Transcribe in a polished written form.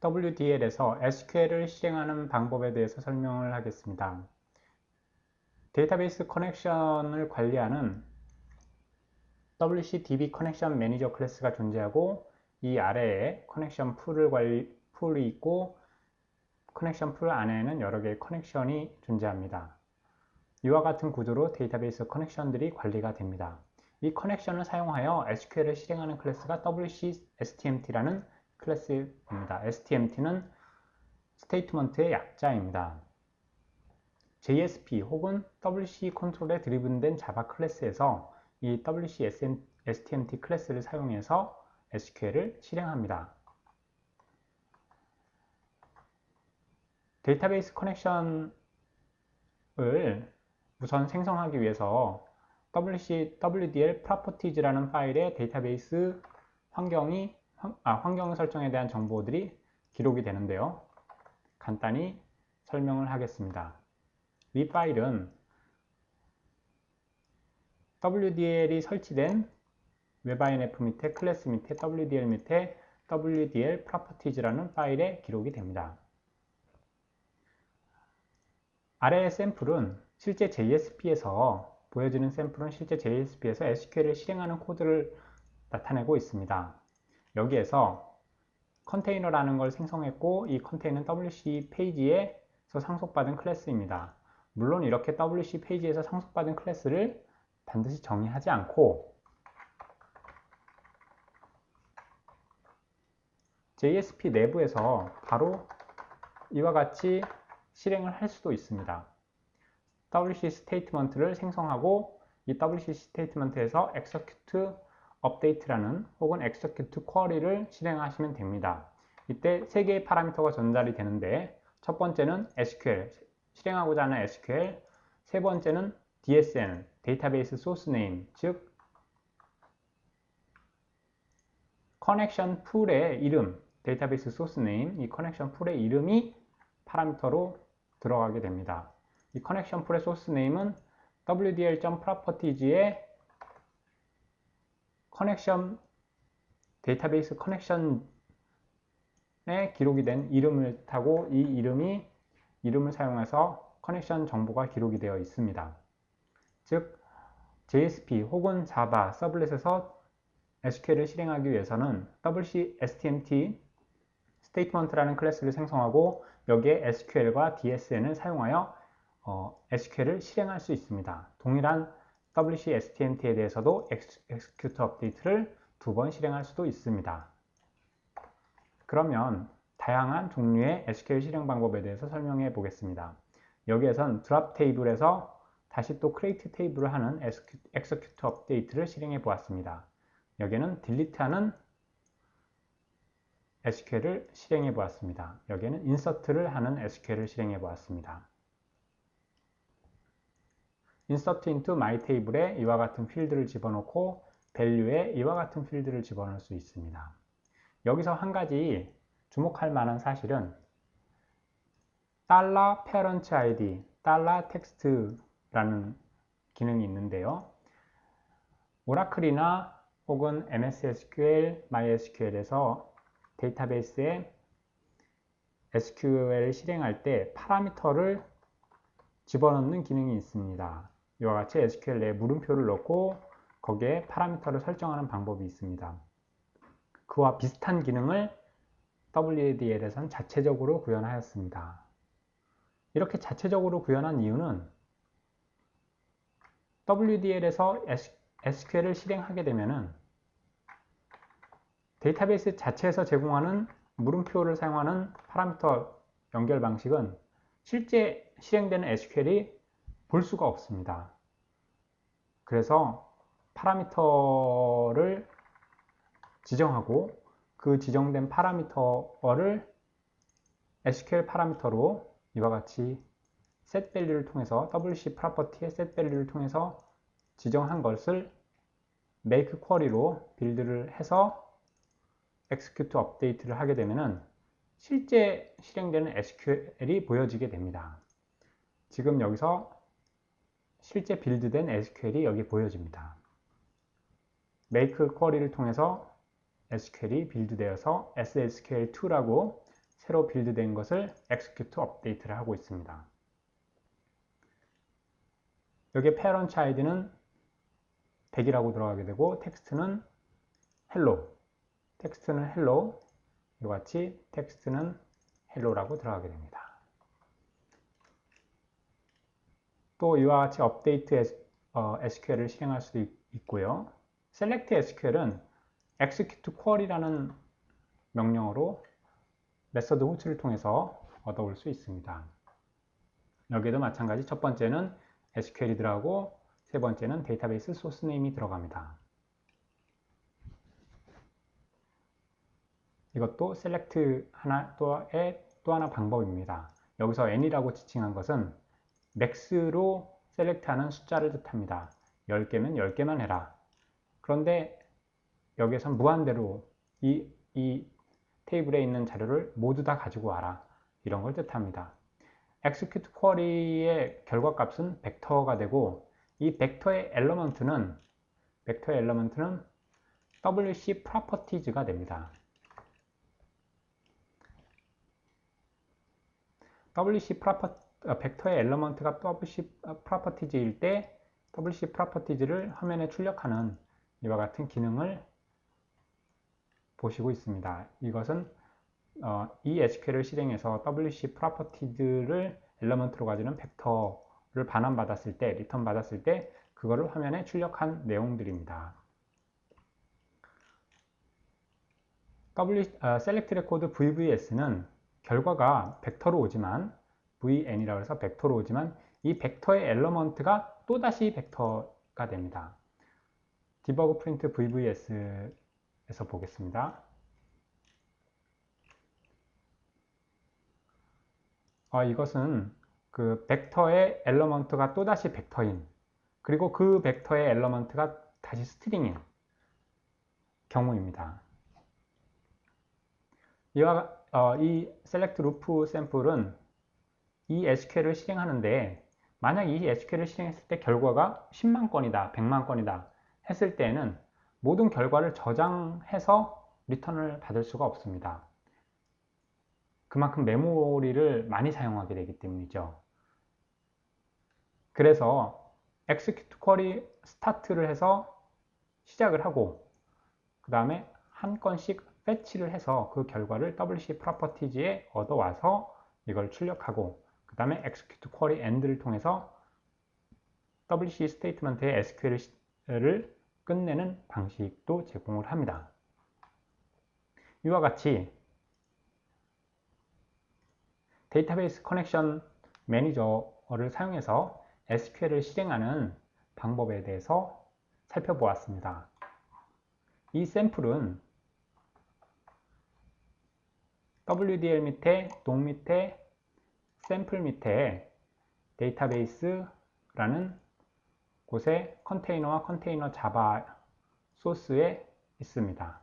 WDL에서 SQL을 실행하는 방법에 대해서 설명을 하겠습니다. 데이터베이스 커넥션을 관리하는 WCDB 커넥션 매니저 클래스가 존재하고 이 아래에 커넥션 풀이 있고 커넥션 풀 안에는 여러 개의 커넥션이 존재합니다. 이와 같은 구조로 데이터베이스 커넥션들이 관리가 됩니다. 이 커넥션을 사용하여 SQL을 실행하는 클래스가 WCSTMT라는 클래스입니다. STMT는 스테이트먼트의 약자입니다. JSP 혹은 WC 컨트롤에 드리븐된 자바 클래스에서 이 WCSTMT 클래스를 사용해서 SQL을 실행합니다. 데이터베이스 커넥션을 우선 생성하기 위해서 WDL properties라는 파일에 데이터베이스 환경 설정에 대한 정보들이 기록이 되는데요. 간단히 설명을 하겠습니다. 이 파일은 WDL이 설치된 webINF 밑에 클래스 밑에 WDL 밑에 WDL properties라는 파일에 기록이 됩니다. 아래의 샘플은 실제 JSP에서 보여지는 샘플은 실제 JSP에서 SQL을 실행하는 코드를 나타내고 있습니다. 여기에서 컨테이너라는 걸 생성했고 이 컨테이너는 WC 페이지에서 상속받은 클래스입니다. 물론 이렇게 WC 페이지에서 상속받은 클래스를 반드시 정의하지 않고 JSP 내부에서 바로 이와 같이 실행을 할 수도 있습니다. WC 스테이트먼트를 생성하고 이 WC 스테이트먼트에서 execute update라는 혹은 execute query를 실행하시면 됩니다. 이때 세 개의 파라미터가 전달이 되는데 첫 번째는 SQL, 실행하고자 하는 SQL, 세 번째는 DSN, Database Source Name, 즉 커넥션 풀의 이름, Database Source Name, 이 커넥션 풀의 이름이 파라미터로 들어가게 됩니다. 이 커넥션 풀의 소스 네임은 wdl.properties의 커넥션 데이터베이스 커넥션에 기록이 된 이름을 타고 이 이름을 사용해서 커넥션 정보가 기록이 되어 있습니다. 즉 JSP 혹은 자바 서블렛에서 SQL을 실행하기 위해서는 WCSTMT 스테이트먼트라는 클래스를 생성하고 여기에 SQL과 DSN을 사용하여 SQL을 실행할 수 있습니다. 동일한 WCSTMT에 대해서도 execute update를 2번 실행할 수도 있습니다. 그러면 다양한 종류의 SQL 실행 방법에 대해서 설명해 보겠습니다. 여기에선 drop 테이블에서 다시 또 create 테이블을 하는 execute update를 실행해 보았습니다. 여기에는 delete하는 SQL을 실행해 보았습니다. 여기에는 insert를 하는 SQL을 실행해 보았습니다. insert into my table에 이와 같은 필드를 집어넣고 value에 이와 같은 필드를 집어넣을 수 있습니다. 여기서 한 가지 주목할 만한 사실은 $parent id, $text라는 기능이 있는데요. 오라클이나 혹은 MS SQL, MySQL에서 데이터베이스에 SQL을 실행할 때 파라미터를 집어넣는 기능이 있습니다. 이와 같이 SQL 내에 물음표를 넣고 거기에 파라미터를 설정하는 방법이 있습니다. 그와 비슷한 기능을 WDL에선 자체적으로 구현하였습니다. 이렇게 자체적으로 구현한 이유는 WDL에서 SQL을 실행하게 되면 데이터베이스 자체에서 제공하는 물음표를 사용하는 파라미터 연결 방식은 실제 실행되는 SQL이 볼 수가 없습니다. 그래서 파라미터를 지정하고 그 지정된 파라미터를 SQL 파라미터로 이와 같이 setValue를 통해서 WC property의 setValue를 통해서 지정한 것을 make query로 빌드를 해서 execute update를 하게 되면 실제 실행되는 SQL이 보여지게 됩니다. 지금 여기서 실제 빌드된 SQL이 여기 보여집니다. make query를 통해서 SQL이 빌드되어서 SSQL2라고 새로 빌드된 것을 execute 업데이트를 하고 있습니다. 여기에 parent id는 100이라고 들어가게 되고 텍스트는 hello, 이와 같이 텍스트는 hello라고 들어가게 됩니다. 또 이와 같이 업데이트 SQL을 실행할 수도 있고요. select SQL은 execute query라는 명령어로 메서드 호출을 통해서 얻어올 수 있습니다. 여기도 마찬가지 첫 번째는 SQL이 들어가고 세 번째는 데이터베이스 소스 네임이 들어갑니다. 이것도 select 또 하나 방법입니다. 여기서 n이라고 지칭한 것은 max로 select하는 숫자를 뜻합니다. 10개면 10개만 해라. 그런데 여기에선 무한대로 이 테이블에 있는 자료를 모두 다 가지고 와라. 이런 걸 뜻합니다. execute query의 결과값은 벡터가 되고 이 벡터의 엘러먼트는 WC properties가 됩니다. 벡터의 엘러먼트가 WC properties일 때 WC properties를 화면에 출력하는 이와 같은 기능을 보시고 있습니다. 이것은 이 SQL을 실행해서 WC properties를 엘러먼트로 가지는 벡터를 반환받았을 때, 리턴 받았을 때 그거를 화면에 출력한 내용들입니다. select record VVS는 결과가 벡터로 오지만 VN이라고 해서 벡터로 오지만 이 벡터의 엘러먼트가 또다시 벡터가 됩니다. debug print VVS에서 보겠습니다. 이것은 그 벡터의 엘러먼트가 또다시 벡터인 그리고 그 벡터의 엘러먼트가 다시 스트링인 경우입니다. 이 select loop 샘플은 이 SQL을 실행하는데 만약 이 SQL을 실행했을 때 결과가 10만 건이다, 100만 건이다 했을 때에는 모든 결과를 저장해서 리턴을 받을 수가 없습니다. 그만큼 메모리를 많이 사용하게 되기 때문이죠. 그래서 execute query start를 해서 시작을 하고 그 다음에 한 건씩 fetch를 해서 그 결과를 WC properties에 얻어와서 이걸 출력하고 그 다음에 execute query end를 통해서 WC statement의 SQL을 끝내는 방식도 제공을 합니다. 이와 같이 데이터베이스 커넥션 매니저를 사용해서 SQL을 실행하는 방법에 대해서 살펴보았습니다. 이 샘플은 WDL 밑에 동 밑에 샘플 밑에 데이터베이스라는 곳에 컨테이너와 컨테이너 자바 소스에 있습니다.